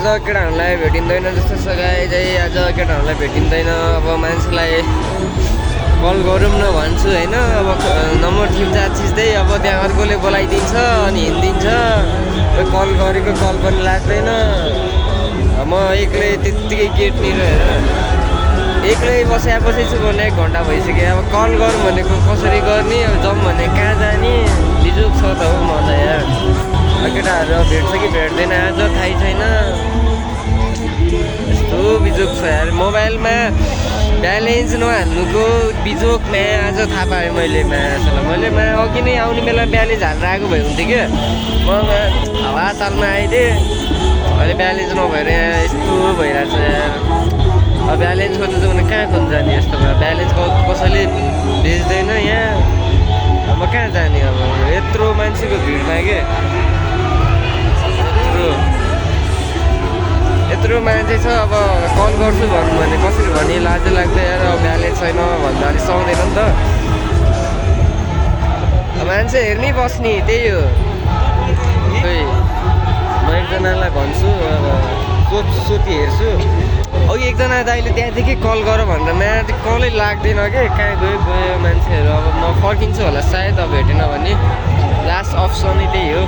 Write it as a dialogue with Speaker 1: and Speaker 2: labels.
Speaker 1: आज केटाहरूलाई भेटिँदैन जस्तो छ गाइज है। आज केटाहरूलाई भेटिँदैन। अब मान्छेलाई कल गरौँ न भन्छु होइन। अब नम्बर थिच्दा थिच्दै अब त्यहाँ अर्कोले बोलाइदिन्छ अनि हिँडिदिन्छ। कल गरेको कल पनि लाग्दैन। म एक्लै त्यत्तिकै गेटनिर एक्लै बसेपछि छु भने 1 घन्टा भइसक्यो। अब कल गरौँ भनेको कसरी गर्ने, अब जाउँ भने कहाँ जाने, बिजुक छ त हो म त यार। केटाहरू भेट्छ कि भेट्दैन आज थाहै छैन। यस्तो बिजोक छ यार। मोबाइलमा ब्यालेन्स नहाल्नुको बिजोकमा आज थाहा पाएँ मैले। मैले अघि नै आउने बेला ब्यालेन्स हालेर आएको भए हुन्थ्यो क्या। म हावा तालमा आइदिएँ। अहिले ब्यालेन्स नभएर यहाँ यस्तो भइरहेछ यार। अब ब्यालेन्स खोज्नु भने कहाँ खोज्नु जाने यस्तोमा। ब्यालेन्स कसैले बेच्दैन यहाँ। अब कहाँ जाने अब यत्रो मान्छेको भिडमा के। यत्रो मान्छे छ। अब कल गर्छु भन्नु भने कसरी भने लाजै लाग्छ यार। अब ब्यालेन्स छैन भन्दा अलिक सुहाउँदैन नि त। मान्छे हेर्नै बस्ने त्यही हो। खोइ म एकजनालाई भन्छु अब सोधी हेर्छु। अघि एकजना दाइले त्यहाँदेखि कल गर भनेर म्याच कलै लाग्दैन कि। कहाँ गयो मान्छेहरू। अब म फर्किन्छु होला सायद अब भेटेन भने। लास्ट अप्सनै त्यही हो।